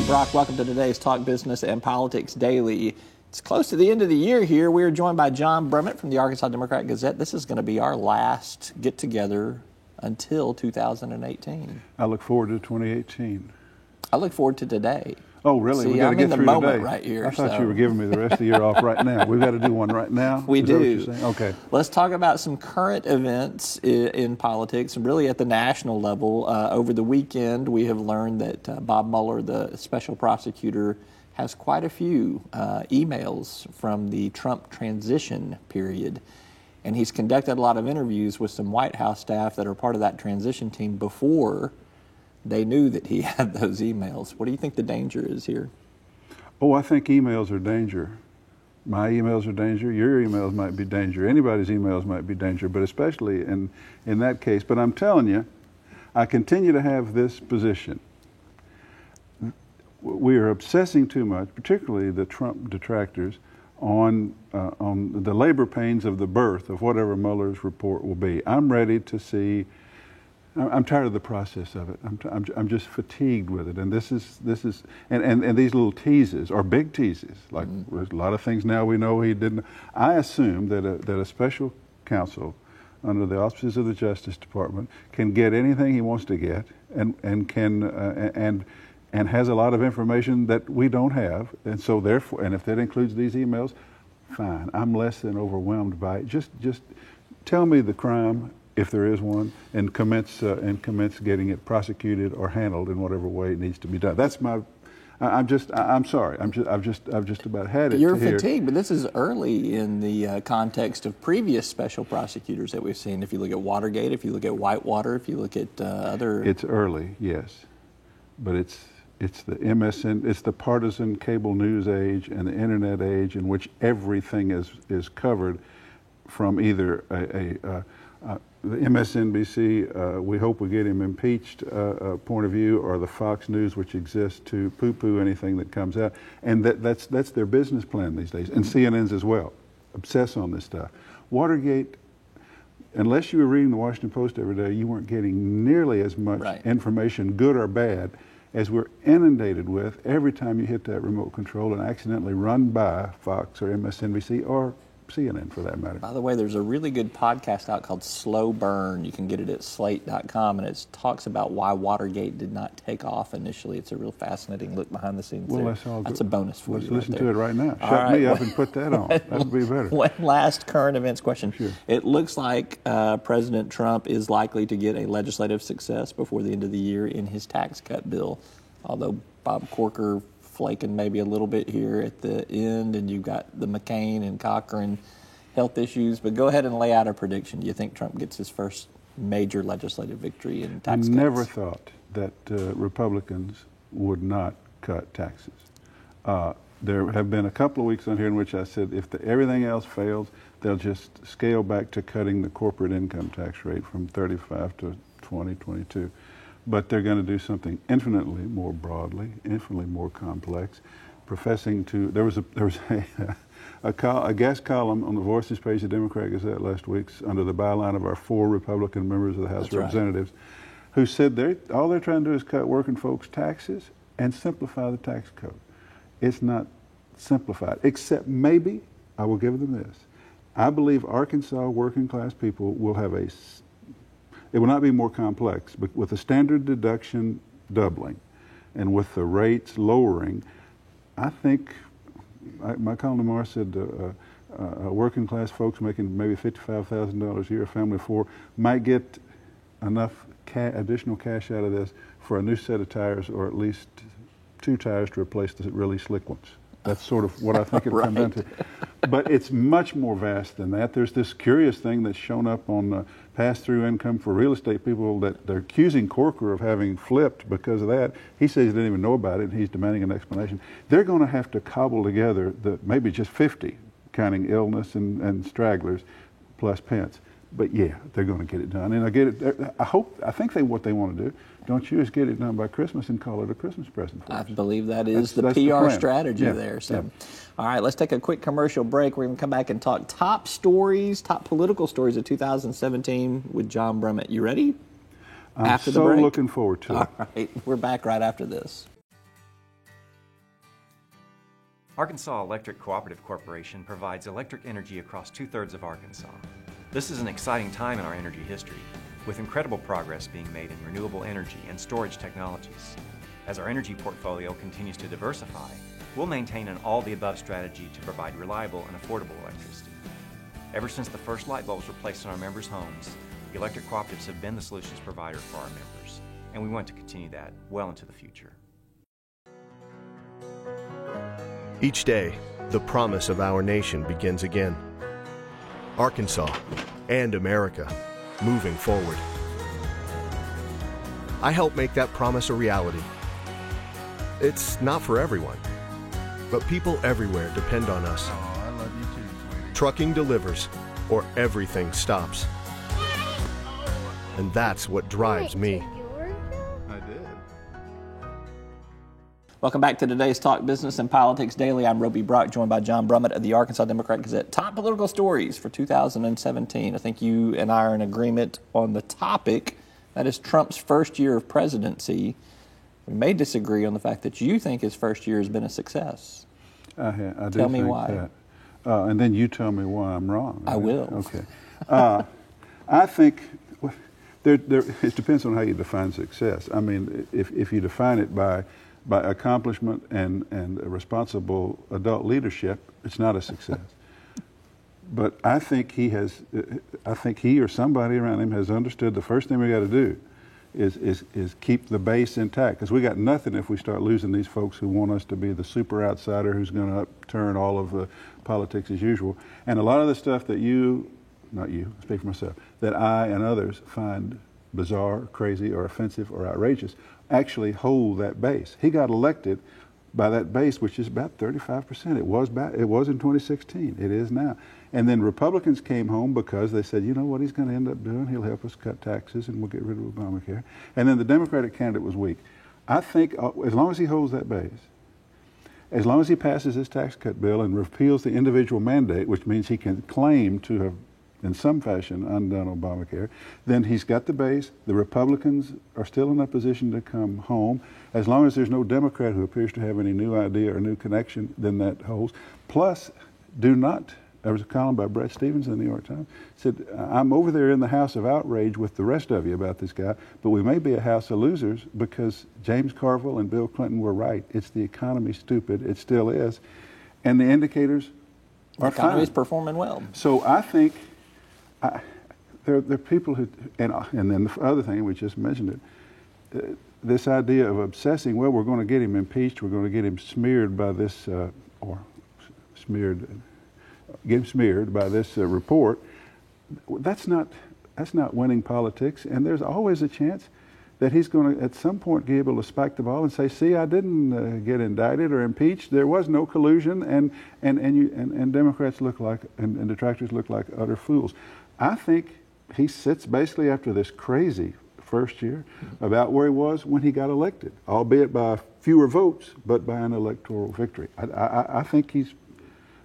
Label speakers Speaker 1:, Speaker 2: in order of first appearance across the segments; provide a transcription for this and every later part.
Speaker 1: Brock. Welcome to today's Talk Business and Politics Daily. It's close to the end of the year here. We are joined by John Brummett from the Arkansas Democrat-Gazette. This is going to be our last get-together until 2018.
Speaker 2: I look forward to 2018.
Speaker 1: I look forward to today.
Speaker 2: Oh, really?
Speaker 1: See,
Speaker 2: We got to get through
Speaker 1: moment
Speaker 2: today.
Speaker 1: right here.
Speaker 2: I thought you were giving me the rest of the year off right now. We've got to do one right now.
Speaker 1: We
Speaker 2: Is that what
Speaker 1: do.
Speaker 2: you're saying? Okay.
Speaker 1: Let's talk about some current events in politics, and really at the national level. Over the weekend, we have learned that Bob Mueller, the special prosecutor, has quite a few emails from the Trump transition period. And he's conducted a lot of interviews with some White House staff that are part of that transition team before they knew that he had those emails. What do you think the danger is here?
Speaker 2: Oh, I think emails are danger. My emails are danger. Your emails might be danger. Anybody's emails might be danger, but especially in that case. But I'm telling you, I continue to have this position. We are obsessing too much, particularly the Trump detractors, on the labor pains of the birth of whatever Mueller's report will be. I'm ready to see. I'm tired of the process of it. I'm just fatigued with it. And this is and these little teases are big teases. Like there's a lot of things now we know he didn't. I assume that a special counsel under the auspices of the Justice Department can get anything he wants to get and has a lot of information that we don't have. And so therefore, and if that includes these emails, fine. I'm less than overwhelmed by it. Just tell me the crime, if there is one, and commence getting it prosecuted or handled in whatever way it needs to be done. That's my. I'm sorry. I've just about had it.
Speaker 1: You're fatigued, but this is early in the context of previous special prosecutors that we've seen. If you look at Watergate, if you look at Whitewater, if you look at other.
Speaker 2: It's early, yes, but it's the MSN. It's the partisan cable news age and the internet age in which everything is covered from either the MSNBC, we hope we get him impeached point of view, or the Fox News, which exists to poo-poo anything that comes out. And that's their business plan these days. And CNN's as well. Obsess on this stuff. Watergate, unless you were reading the Washington Post every day, you weren't getting nearly as much information, good or bad, as we're inundated with every time you hit that remote control and accidentally run by Fox or MSNBC or CNN for that matter.
Speaker 1: By the way, there's a really good podcast out called Slow Burn. You can get it at slate.com, and it talks about why Watergate did not take off initially. It's a real fascinating look behind the scenes.
Speaker 2: Well,
Speaker 1: there. That's a bonus for
Speaker 2: you.
Speaker 1: Let's
Speaker 2: listen
Speaker 1: right
Speaker 2: to it right now.
Speaker 1: All
Speaker 2: Shut
Speaker 1: right.
Speaker 2: me up and put that on. That would be better.
Speaker 1: One last current events question.
Speaker 2: Sure.
Speaker 1: It looks like President Trump is likely to get a legislative success before the end of the year in his tax cut bill, although Bob Corker flaking maybe a little bit here at the end, and you've got the McCain and Cochran health issues. But go ahead and lay out a prediction. Do you think Trump gets his first major legislative victory in tax cuts?
Speaker 2: I never thought that Republicans would not cut taxes. There have been a couple of weeks on here in which I said if everything else fails, they'll just scale back to cutting the corporate income tax rate from 35 to 20, 22. But they're going to do something infinitely more broadly, infinitely more complex, professing to. There was a guest column on the Voices page of the Democrat-Gazette last week under the byline of our 4 Republican members of the House of Representatives, who said all they're trying to do is cut working folks' taxes and simplify the tax code. It's not simplified, except maybe, I will give them this, I believe Arkansas working class people will have it will not be more complex, but with the standard deduction doubling and with the rates lowering, I think, my column tomorrow said working class folks making maybe $55,000 a year, a family of 4, might get enough additional cash out of this for a new set of tires, or at least 2 tires to replace the really slick ones. That's sort of what I think it'll come down to. But it's much more vast than that. There's this curious thing that's shown up on pass-through income for real estate people that they're accusing Corker of having flipped because of that. He says he didn't even know about it, and he's demanding an explanation. They're going to have to cobble together maybe just 50, counting illness and stragglers, plus Pence. But yeah, they're going to get it done, and I think what they want to do, don't you, is get it done by Christmas and call it a Christmas present for us.
Speaker 1: I believe that's the PR
Speaker 2: the
Speaker 1: strategy there. So, all right, let's take a quick commercial break. We're going to come back and talk top political stories of 2017 with John Brummett. You ready?
Speaker 2: I'm so looking forward to it.
Speaker 1: All right, we're back right after this.
Speaker 3: Arkansas Electric Cooperative Corporation provides electric energy across 2/3 of Arkansas. This is an exciting time in our energy history, with incredible progress being made in renewable energy and storage technologies. As our energy portfolio continues to diversify, we'll maintain an all-the-above strategy to provide reliable and affordable electricity. Ever since the first light bulbs were placed in our members' homes, the electric cooperatives have been the solutions provider for our members, and we want to continue that well into the future.
Speaker 4: Each day, the promise of our nation begins again. Arkansas and America, moving forward. I help make that promise a reality. It's not for everyone, but people everywhere depend on us.
Speaker 2: Oh, I love you too, sweetie.
Speaker 4: Trucking delivers, or everything stops. And that's what drives me.
Speaker 2: I did.
Speaker 1: Welcome back to today's Talk Business and Politics Daily. I'm Roby Brock, joined by John Brummett of the Arkansas Democrat-Gazette. Top political stories for 2017. I think you and I are in agreement on the topic. That is Trump's first year of presidency. We may disagree on the fact that you think his first year has been a success.
Speaker 2: I do
Speaker 1: Tell me
Speaker 2: think
Speaker 1: why.
Speaker 2: that. And then you tell me why I'm wrong.
Speaker 1: I will.
Speaker 2: Okay. I think it depends on how you define success. I mean, if you define it by accomplishment and a responsible adult leadership, it's not a success. But I think he or somebody around him has understood the first thing we got to do is keep the base intact, because we got nothing if we start losing these folks who want us to be the super outsider who's going to upturn all of the politics as usual. And a lot of the stuff that not you, I speak for myself, that I and others find bizarre, crazy, or offensive, or outrageous, actually hold that base. He got elected by that base, which is about 35%. It was in 2016. It is now. And then Republicans came home because they said, you know what he's going to end up doing? He'll help us cut taxes and we'll get rid of Obamacare. And then the Democratic candidate was weak. I think as long as he holds that base, as long as he passes his tax cut bill and repeals the individual mandate, which means he can claim to have in some fashion undone Obamacare, then he's got the base. The Republicans are still in a position to come home. As long as there's no Democrat who appears to have any new idea or new connection, then that holds. Plus, there was a column by Brett Stevens in the New York Times, said, I'm over there in the house of outrage with the rest of you about this guy, but we may be a house of losers because James Carville and Bill Clinton were right. It's the economy, stupid. It still is. And the indicators are fine.
Speaker 1: The economy is performing well.
Speaker 2: So I think there are people who, and then the other thing, we just mentioned it, this idea of obsessing, well, we're going to get him impeached, we're going to get him smeared by this, by this report. That's not winning politics, and there's always a chance that he's going to at some point be able to spike the ball and say, see, I didn't get indicted or impeached, there was no collusion, and Democrats look like, and detractors look like utter fools. I think he sits basically after this crazy first year about where he was when he got elected, albeit by fewer votes, but by an electoral victory. I think he's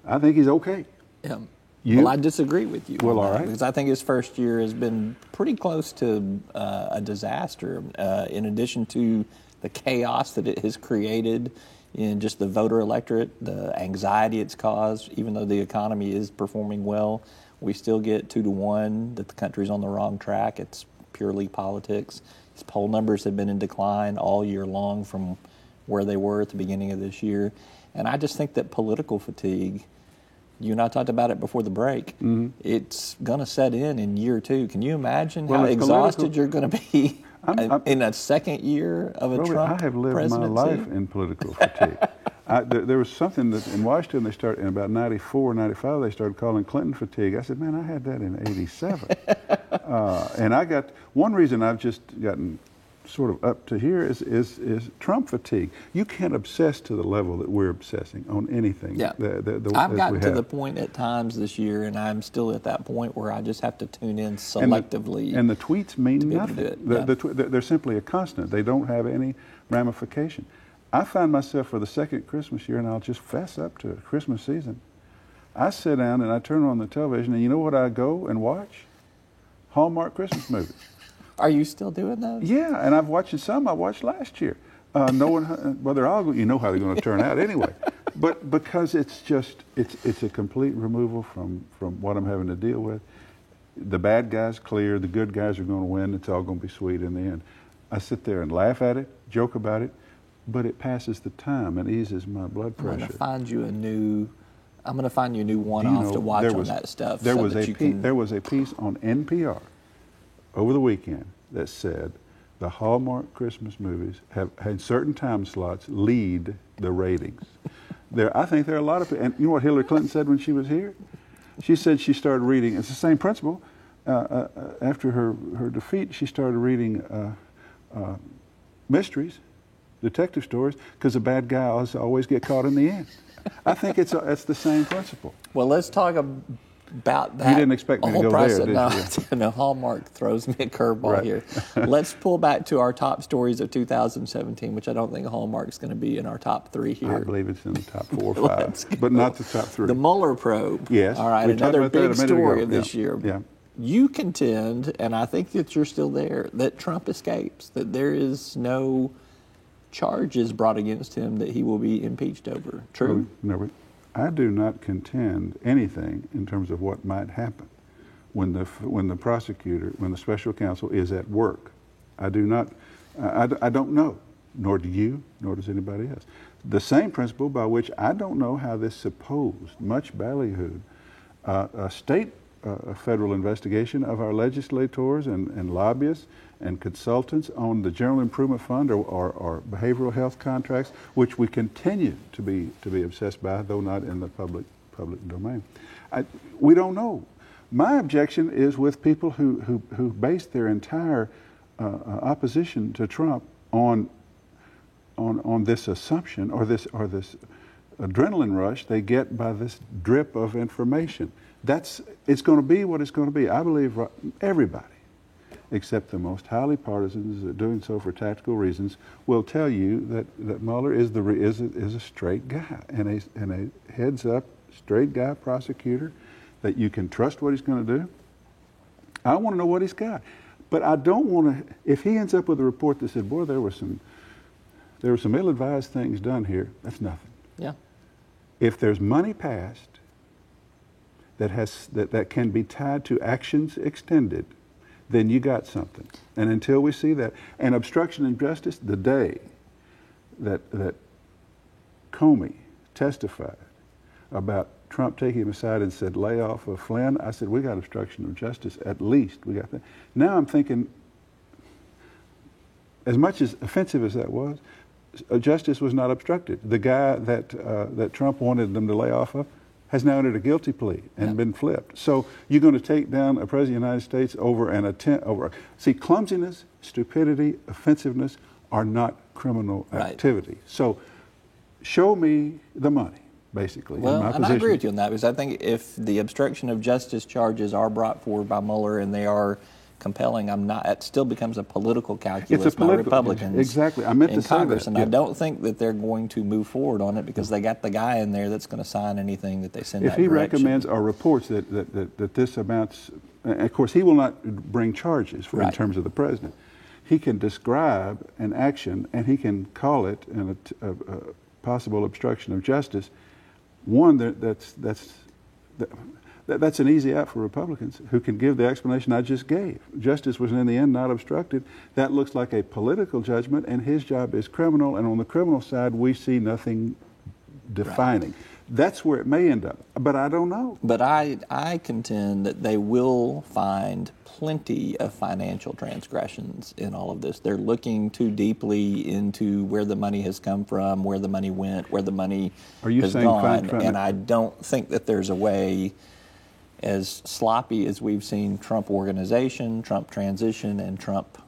Speaker 2: okay.
Speaker 1: Yeah.
Speaker 2: You?
Speaker 1: Well, I disagree with you.
Speaker 2: Well, all right.
Speaker 1: Because I think his first year has been pretty close to a disaster. In addition to the chaos that it has created in just the voter electorate, the anxiety it's caused, even though the economy is performing well, we still get 2-1 that the country's on the wrong track. It's purely politics. His poll numbers have been in decline all year long from where they were at the beginning of this year. And I just think that political fatigue, you and I talked about it before the break, it's going to set in year two. Can you imagine how exhausted you're going to be in a second year of a Trump
Speaker 2: I have lived
Speaker 1: presidency?
Speaker 2: my life in political fatigue. There was something that in Washington they started in about 94, 95, they started calling Clinton fatigue. I said, man, I had that in 87. And I got, one reason I've just gotten sort of up to here is Trump fatigue. You can't obsess to the level that we're obsessing on anything.
Speaker 1: Yeah. I've gotten to the point at times this year, and I'm still at that point where I just have to tune in selectively.
Speaker 2: And the tweets mean nothing.
Speaker 1: Yeah.
Speaker 2: They're simply a constant. They don't have any ramification. I find myself for the second Christmas year, and I'll just fess up to it, Christmas season, I sit down and I turn on the television, and you know what I go and watch? Hallmark Christmas movies.
Speaker 1: Are you still doing those?
Speaker 2: Yeah, and I've watched some I watched last year. Knowing, well, they're all, you know how they're going to turn out anyway. But because it's a complete removal from what I'm having to deal with. The bad guys clear, the good guys are going to win. It's all going to be sweet in the end. I sit there and laugh at it, joke about it, but it passes the time and eases my blood pressure.
Speaker 1: I'm going to find you a new one-off to watch on that stuff.
Speaker 2: There was a piece on NPR over the weekend that said the Hallmark Christmas movies have had certain time slots lead the ratings. I think there are a lot of people, and you know what Hillary Clinton said when she was here? She said she started reading, it's the same principle, after her defeat, she started reading mysteries, detective stories, because the bad guys always get caught in the end. I think it's the same principle.
Speaker 1: Well, let's talk about that.
Speaker 2: You didn't expect me to go there, did you?
Speaker 1: No, Hallmark throws me a curveball
Speaker 2: Right.
Speaker 1: here. Let's pull back to our top stories of 2017, which I don't think Hallmark's going to be in our top 3 here.
Speaker 2: I believe it's in the top 4 or
Speaker 1: Let's
Speaker 2: 5, but not the top 3.
Speaker 1: The Mueller probe.
Speaker 2: Yes.
Speaker 1: All right,
Speaker 2: We talked
Speaker 1: another
Speaker 2: about that a
Speaker 1: big
Speaker 2: minute
Speaker 1: story
Speaker 2: ago.
Speaker 1: of this year.
Speaker 2: Yeah.
Speaker 1: You contend, and I think that you're still there, that Trump escapes, that there is no charges brought against him that he will be impeached over. True?
Speaker 2: No, I do not contend anything in terms of what might happen when the prosecutor, when the special counsel is at work. I do not, I don't know, nor do you, nor does anybody else. The same principle by which I don't know how this supposed, much ballyhooed, state federal investigation of our legislators and lobbyists and consultants on the General Improvement Fund or behavioral health contracts, which we continue to be obsessed by, though not in the public domain. We don't know. My objection is with people who base their entire opposition to Trump on this assumption or this adrenaline rush they get by this drip of information. It's going to be what it's going to be. I believe everybody, except the most highly partisans that are doing so for tactical reasons, will tell you that Mueller is a straight guy and a heads up straight guy prosecutor, that you can trust what he's going to do. I want to know what he's got, but I don't want to. If he ends up with a report that said, "Boy, there were some ill-advised things done here," that's nothing.
Speaker 1: Yeah.
Speaker 2: If there's money passed that can be tied to actions extended, then you got something. And until we see that, and obstruction of justice, the day that Comey testified about Trump taking him aside and said, lay off of Flynn, I said, we got obstruction of justice, at least. We got that. Now I'm thinking, as much as offensive as that was, justice was not obstructed. The guy that Trump wanted them to lay off of has now entered a guilty plea and been flipped. So you're going to take down a president of the United States over an attempt see, clumsiness, stupidity, offensiveness are not criminal activity. So show me the money, basically.
Speaker 1: Well,
Speaker 2: in my
Speaker 1: and
Speaker 2: position.
Speaker 1: I agree with you on that, because I think if the obstruction of justice charges are brought forward by Mueller and they are compelling, it still becomes a political calculus by Republicans
Speaker 2: exactly. I meant
Speaker 1: in
Speaker 2: to say
Speaker 1: Congress,
Speaker 2: that.
Speaker 1: and I don't think that they're going to move forward on it because they got the guy in there that's going to sign anything that they send
Speaker 2: If
Speaker 1: that
Speaker 2: he
Speaker 1: direction.
Speaker 2: recommends or reports that this amounts, and of course he will not bring charges in terms of the president. He can describe an action and he can call it a possible obstruction of justice. One that's an easy out for Republicans who can give the explanation I just gave. Justice was in the end not obstructed. That looks like a political judgment, and his job is criminal, and on the criminal side we see nothing defining. That's where it may end up, but I don't know.
Speaker 1: But I contend that they will find plenty of financial transgressions in all of this. They're looking too deeply into where the money has come from, where the money went, where the money has gone, and I don't think that there's a way, as sloppy as we've seen Trump organization, Trump transition, and Trump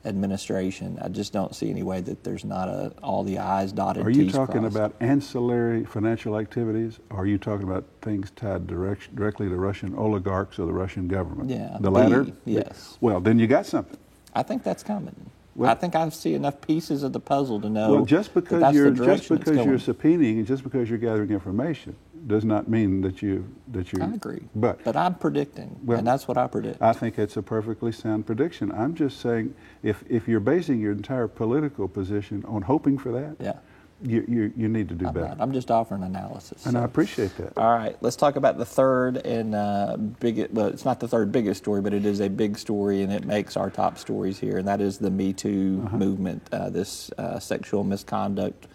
Speaker 1: administration, I just don't see any way that there's not all the I's dotted,
Speaker 2: Are you
Speaker 1: T's
Speaker 2: talking
Speaker 1: crossed.
Speaker 2: about ancillary financial activities? Or are you talking about things tied directly to Russian oligarchs or the Russian government?
Speaker 1: Yeah.
Speaker 2: The latter?
Speaker 1: Yes.
Speaker 2: Well, then you got something.
Speaker 1: I think that's coming.
Speaker 2: Well,
Speaker 1: I think I see enough pieces of the puzzle to know.
Speaker 2: Well, just because
Speaker 1: that's
Speaker 2: you're
Speaker 1: the direction it's going.
Speaker 2: subpoenaing and just because you're gathering information does not mean that you.
Speaker 1: I agree.
Speaker 2: But
Speaker 1: I'm predicting,
Speaker 2: well,
Speaker 1: and that's what I predict.
Speaker 2: I think it's a perfectly sound prediction. I'm just saying, if you're basing your entire political position on hoping for that, you need to do better.
Speaker 1: I'm just offering analysis.
Speaker 2: And
Speaker 1: so.
Speaker 2: I appreciate that.
Speaker 1: All right, let's talk about the third and well, it's not the third biggest story, but it is a big story, and it makes our top stories here, and that is the Me Too movement, this sexual misconduct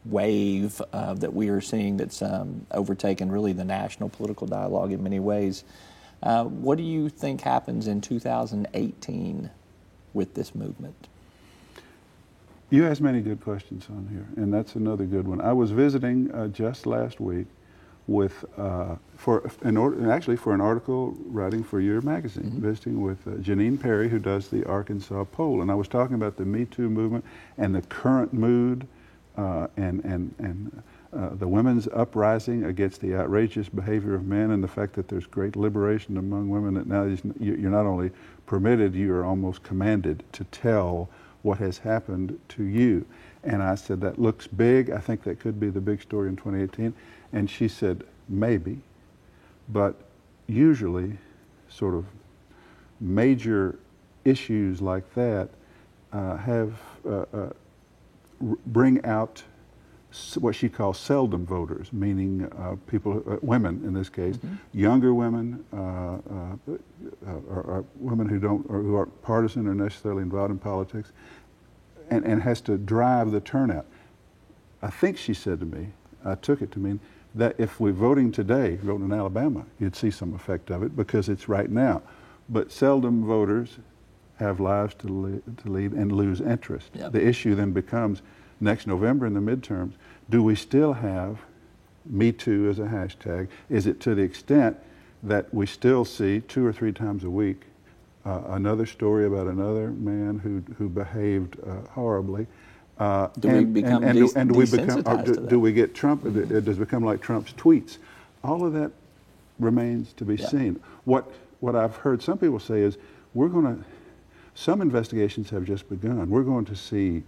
Speaker 1: wave that we are seeing that's overtaken really the national political dialogue in many ways. What do you think happens in 2018 with this movement?
Speaker 2: You asked many good questions on here, and that's another good one. I was visiting just last week with for an article writing for your magazine, visiting with Janine Perry, who does the Arkansas poll, and I was talking about the Me Too movement and the current mood and the women's uprising against the outrageous behavior of men, and the fact that there's great liberation among women, that now you're not only permitted, you are almost commanded to tell what has happened to you. And I said, that looks big. I think that could be the big story in 2018. And she said, maybe. But usually sort of major issues like that bring out what she calls seldom voters, meaning women in this case, younger women, or women who aren't partisan or necessarily involved in politics, and has to drive the turnout. I think she said to me, I took it to mean that if we're voting today, voting in Alabama, you'd see some effect of it because it's right now. But seldom voters have lives to lead and lose interest.
Speaker 1: Yep.
Speaker 2: The issue then becomes, next November in the midterms, do we still have Me Too as a hashtag? Is it to the extent that we still see 2 or 3 times a week another story about another man who behaved horribly?
Speaker 1: Do we become desensitized to that?
Speaker 2: Do we get Trump? Does it become like Trump's tweets? All of that remains to be seen. What I've heard some people say is, some investigations have just begun. We're going to see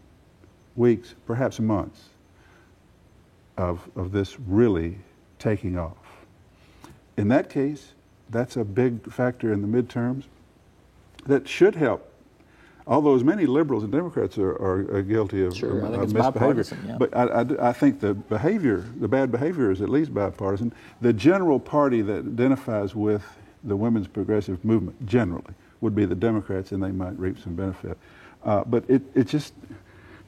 Speaker 2: weeks, perhaps months, of this really taking off. In that case, that's a big factor in the midterms that should help. Although as many liberals and Democrats are guilty of
Speaker 1: I think it's
Speaker 2: misbehavior.
Speaker 1: bipartisan,
Speaker 2: But I think the bad behavior is at least bipartisan. The general party that identifies with the women's progressive movement generally would be the Democrats, and they might reap some benefit. But it just,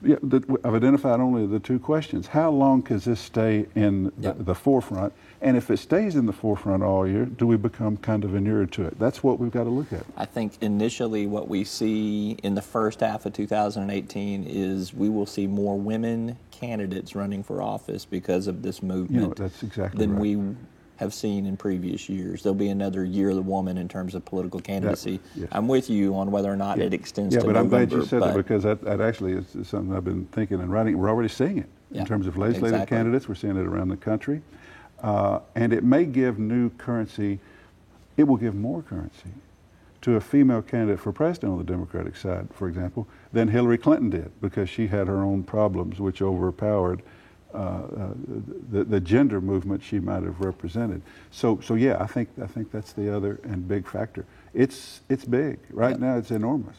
Speaker 2: I've identified only the 2 questions. How long can this stay in the forefront? And if it stays in the forefront all year, do we become kind of inured to it? That's what we've got to look at.
Speaker 1: I think initially what we see in the first half of 2018 is we will see more women candidates running for office because of this movement
Speaker 2: That's exactly
Speaker 1: than
Speaker 2: right.
Speaker 1: we have seen in previous years. There'll be another year of the woman in terms of political candidacy.
Speaker 2: Yes.
Speaker 1: I'm with you on whether or not it extends to
Speaker 2: but I'm
Speaker 1: November.
Speaker 2: glad you said that, because that actually is something I've been thinking and writing. We're already seeing it in terms of legislative candidates. We're seeing it around the country. And it may give new currency, it will give more currency to a female candidate for president on the Democratic side, for example, than Hillary Clinton did, because she had her own problems which overpowered the gender movement she might have represented. So yeah, I think that's the other and big factor. It's big. Right now it's enormous.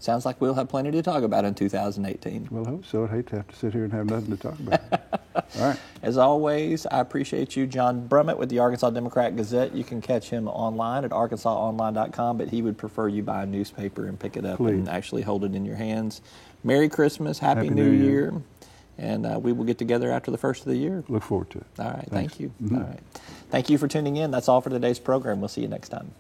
Speaker 1: Sounds like we'll have plenty to talk about in 2018.
Speaker 2: Well, I hope so. I'd hate to have to sit here and have nothing to talk about. All right.
Speaker 1: As always, I appreciate you, John Brummett with the Arkansas Democrat-Gazette. You can catch him online at arkansasonline.com, but he would prefer you buy a newspaper and pick it up and actually hold it in your hands. Merry Christmas, Happy New Year. And we will get together after the first of the year.
Speaker 2: Look forward to it.
Speaker 1: All right.
Speaker 2: Thanks.
Speaker 1: Thank you. All right. Thank you for tuning in. That's all for today's program. We'll see you next time.